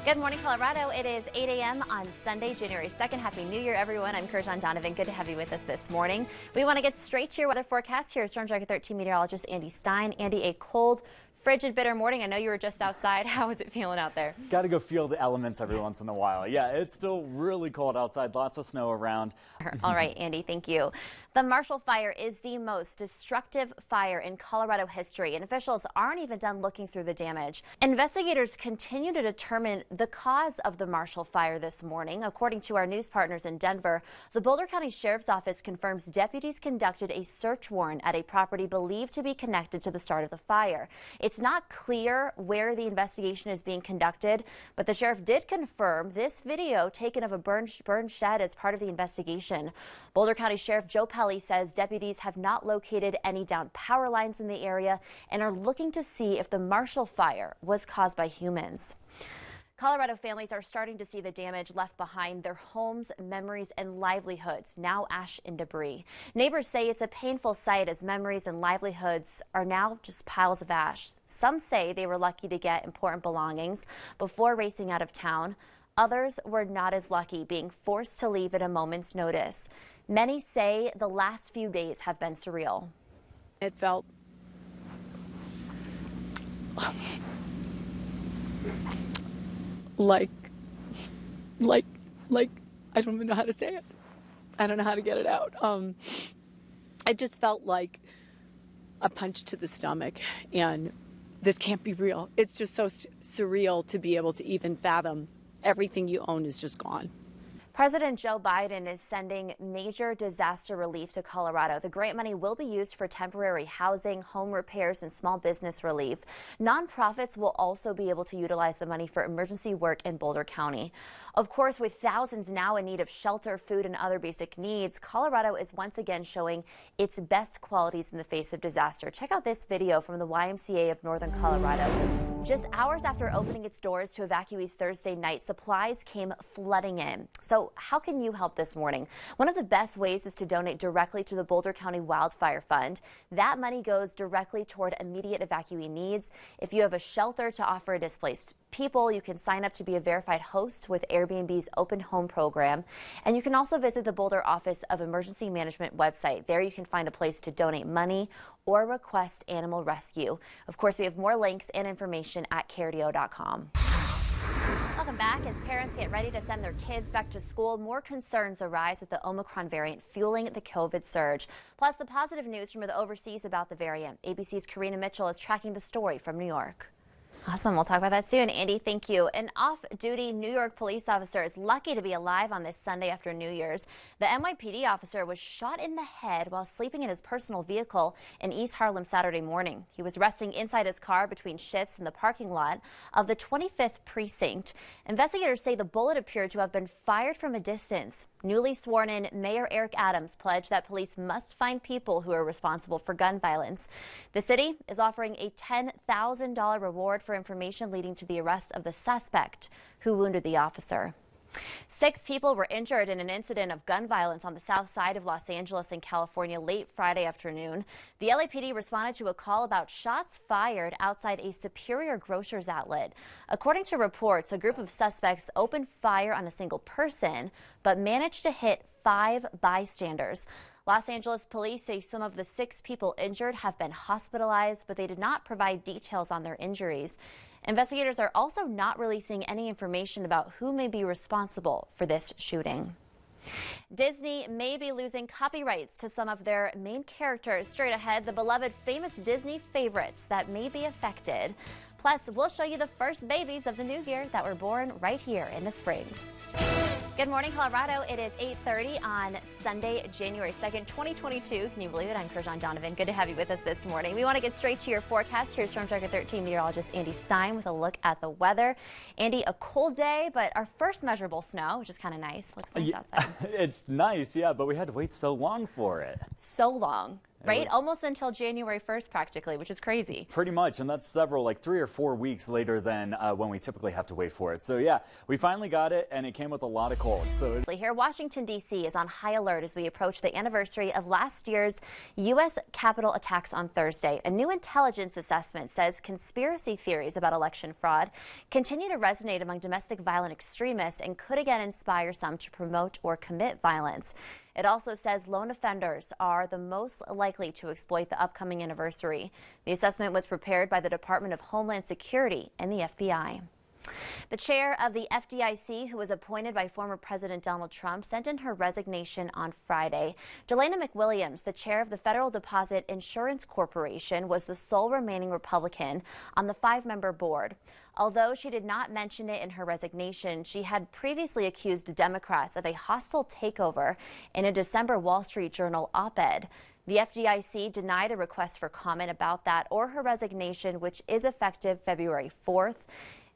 Good morning, Colorado. It is 8 a.m. on Sunday, January 2nd. Happy New Year, everyone. I'm Kerjan Anchor. Good to have you with us this morning. We want to get straight to your weather forecast. Here's Storm Tracker 13 meteorologist Andy Stein. Andy, a cold, frigid, bitter morning. I know you were just outside. How is it feeling out there? Got to go feel the elements every once in a while. Yeah, it's still really cold outside. Lots of snow around. All right, Andy, thank you. The Marshall Fire is the most destructive fire in Colorado history, and officials aren't even done looking through the damage. Investigators continue to determine the cause of the Marshall Fire this morning. According to our news partners in Denver, the Boulder County Sheriff's Office confirms deputies conducted a search warrant at a property believed to be connected to the start of the fire. It's not clear where the investigation is being conducted, but the sheriff did confirm this video taken of a burned shed as part of the investigation. Boulder County Sheriff Joe Pelley says deputies have not located any downed power lines in the area and are looking to see if the Marshall Fire was caused by humans. Colorado families are starting to see the damage left behind, their homes, memories, and livelihoods, now ash and debris. Neighbors say it's a painful sight as memories and livelihoods are now just piles of ash. Some say they were lucky to get important belongings before racing out of town. Others were not as lucky, being forced to leave at a moment's notice. Many say the last few days have been surreal. It felt like I don't even know how to say it. I don't know how to get it out. It just felt like a punch to the stomach, and this can't be real. It's just so surreal to be able to even fathom everything you own is just gone. President Joe Biden is sending major disaster relief to Colorado. The grant money will be used for temporary housing, home repairs, and small business relief. Nonprofits will also be able to utilize the money for emergency work in Boulder County. Of course, with thousands now in need of shelter, food, and other basic needs, Colorado is once again showing its best qualities in the face of disaster. Check out this video from the YMCA of Northern Colorado. Just hours after opening its doors to evacuees Thursday night, supplies came flooding in. So how can you help this morning? One of the best ways is to donate directly to the Boulder County Wildfire Fund. That money goes directly toward immediate evacuee needs. If you have a shelter to offer displaced people, you can sign up to be a verified host with Airbnb's Open Home program. And you can also visit the Boulder Office of Emergency Management website. There you can find a place to donate money or request animal rescue. Of course, we have more links and information at KRDO.com. Welcome back. As parents get ready to send their kids back to school, more concerns arise with the Omicron variant fueling the COVID surge. Plus, the positive news from the overseas about the variant. ABC's Karina Mitchell is tracking the story from New York. Awesome. We'll talk about that soon. Andy, thank you. An off-duty New York police officer is lucky to be alive on this Sunday after New Year's. The NYPD officer was shot in the head while sleeping in his personal vehicle in East Harlem Saturday morning. He was resting inside his car between shifts in the parking lot of the 25th precinct. Investigators say the bullet appeared to have been fired from a distance. Newly sworn-in Mayor Eric Adams pledged that police must find people who are responsible for gun violence. The city is offering a $10,000 reward for information leading to the arrest of the suspect who wounded the officer. 6 people were injured in an incident of gun violence on the south side of Los Angeles in California late Friday afternoon. The LAPD responded to a call about shots fired outside a Superior Grocers outlet. According to reports, a group of suspects opened fire on a single person, but managed to hit 5 bystanders. Los Angeles police say some of the 6 people injured have been hospitalized, but they did not provide details on their injuries. Investigators are also not releasing any information about who may be responsible for this shooting. Disney may be losing copyrights to some of their main characters. Straight ahead, the beloved famous Disney favorites that may be affected. Plus, we'll show you the first babies of the new year that were born right here in the Springs. Good morning, Colorado. It is 8:30 on Sunday, January 2nd, 2022. Can you believe it? I'm Kerjan Donovan. Good to have you with us this morning. We want to get straight to your forecast. Here's Storm Tracker 13 meteorologist Andy Stein with a look at the weather. Andy, a cold day, but our first measurable snow, which is kind of nice. Looks nice outside. It's nice, yeah, but we had to wait so long for it. So long. Right? Almost until January 1st, practically, which is crazy. Pretty much, and that's several, like 3 or 4 weeks later than when we typically have to wait for it. So yeah, we finally got it, and it came with a lot of cold. So here, Washington, D.C. is on high alert as we approach the anniversary of last year's U.S. Capitol attacks on Thursday. A new intelligence assessment says conspiracy theories about election fraud continue to resonate among domestic violent extremists and could again inspire some to promote or commit violence. It also says lone offenders are the most likely to exploit the upcoming anniversary. The assessment was prepared by the Department of Homeland Security and the FBI. The chair of the FDIC, who was appointed by former President Donald Trump, sent in her resignation on Friday. Jelena McWilliams, the chair of the Federal Deposit Insurance Corporation, was the sole remaining Republican on the 5-member board. Although she did not mention it in her resignation, she had previously accused Democrats of a hostile takeover in a December Wall Street Journal op-ed. The FDIC denied a request for comment about that or her resignation, which is effective February 4th.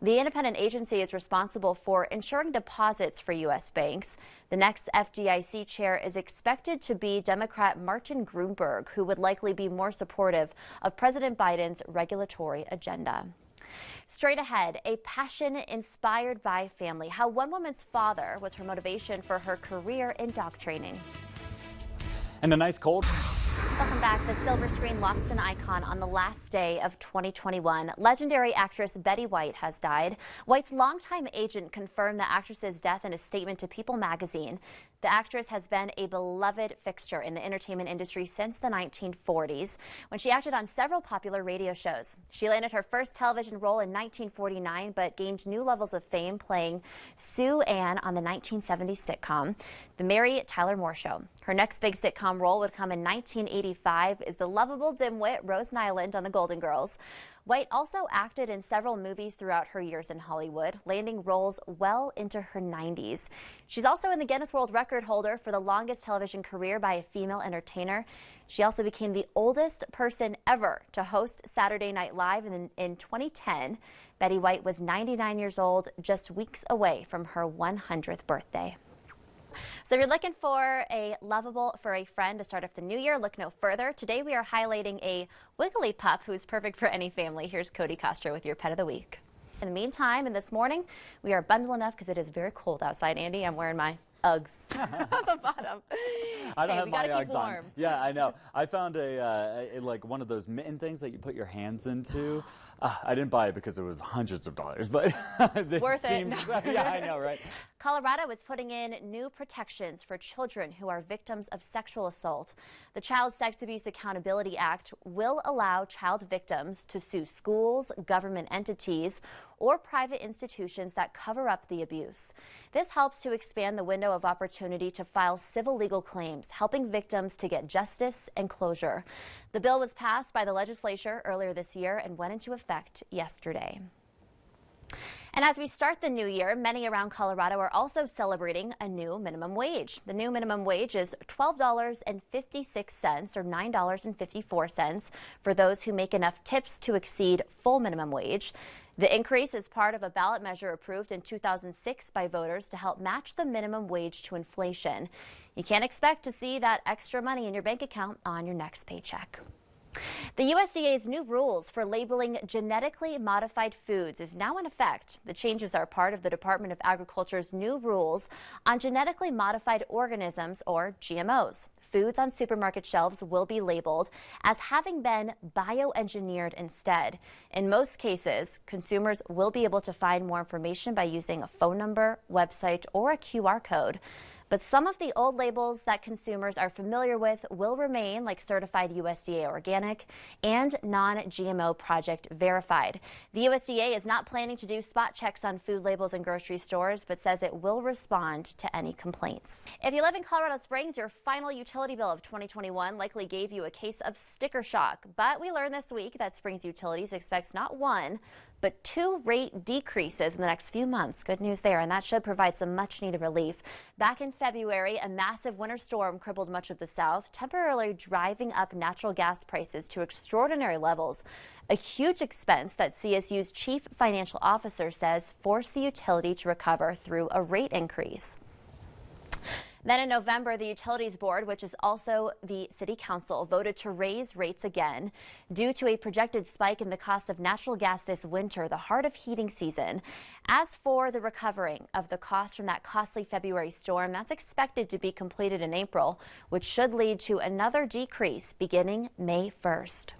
The independent agency is responsible for ensuring deposits for U.S. banks. The next FDIC chair is expected to be Democrat Martin Gruenberg, who would likely be more supportive of President Biden's regulatory agenda. Straight ahead, a passion inspired by family. How one woman's father was her motivation for her career in dog training. And a nice cold. Welcome back. The silver screen lost an icon on the last day of 2021. Legendary actress Betty White has died. White's longtime agent confirmed the actress's death in a statement to People magazine. The actress has been a beloved fixture in the entertainment industry since the 1940s, when she acted on several popular radio shows. She landed her first television role in 1949, but gained new levels of fame playing Sue Ann on the 1970s sitcom The Mary Tyler Moore Show. Her next big sitcom role would come in 1985 as the lovable dimwit Rose Nyland on The Golden Girls. White also acted in several movies throughout her years in Hollywood, landing roles well into her 90s. She's also in the Guinness World Record holder for the longest television career by a female entertainer. She also became the oldest person ever to host Saturday Night Live in 2010. Betty White was 99 years old, just weeks away from her 100th birthday. So if you're looking for a lovable furry friend to start off the new year, look no further. Today we are highlighting a wiggly pup who's perfect for any family. Here's Cody Castro with your Pet of the Week. In the meantime, and this morning, we are bundling up because it is very cold outside. Andy, I'm wearing my Uggs at the bottom. I don't have we my gotta keep Uggs warm. on. Yeah, I know. I found like one of those mitten things that you put your hands into. I didn't buy it because it was hundreds of dollars, but Worth it. Yeah, I know, right? Colorado is putting in new protections for children who are victims of sexual assault. The Child Sex Abuse Accountability Act will allow child victims to sue schools, government entities, or private institutions that cover up the abuse. This helps to expand the window of opportunity to file civil legal claims, helping victims to get justice and closure. The bill was passed by the legislature earlier this year and went into effect yesterday. And as we start the new year, many around Colorado are also celebrating a new minimum wage. The new minimum wage is $12.56 or $9.54 for those who make enough tips to exceed full minimum wage. The increase is part of a ballot measure approved in 2006 by voters to help match the minimum wage to inflation. You can't expect to see that extra money in your bank account on your next paycheck. The USDA's new rules for labeling genetically modified foods is now in effect. The changes are part of the Department of Agriculture's new rules on genetically modified organisms, or GMOs. Foods on supermarket shelves will be labeled as having been bioengineered instead. In most cases, consumers will be able to find more information by using a phone number, website, or a QR code. But some of the old labels that consumers are familiar with will remain, like certified USDA organic and non-GMO project verified. The USDA is not planning to do spot checks on food labels in grocery stores, but says it will respond to any complaints. If you live in Colorado Springs, your final utility bill of 2021 likely gave you a case of sticker shock. But we learned this week that Springs Utilities expects not one, but 2 rate decreases in the next few months. Good news there, and that should provide some much-needed relief. Back in February, a massive winter storm crippled much of the South, temporarily driving up natural gas prices to extraordinary levels. A huge expense that CSU's chief financial officer says forced the utility to recover through a rate increase. Then in November, the Utilities Board, which is also the City Council, voted to raise rates again due to a projected spike in the cost of natural gas this winter, the heart of heating season. As for the recovering of the cost from that costly February storm, that's expected to be completed in April, which should lead to another decrease beginning May 1st.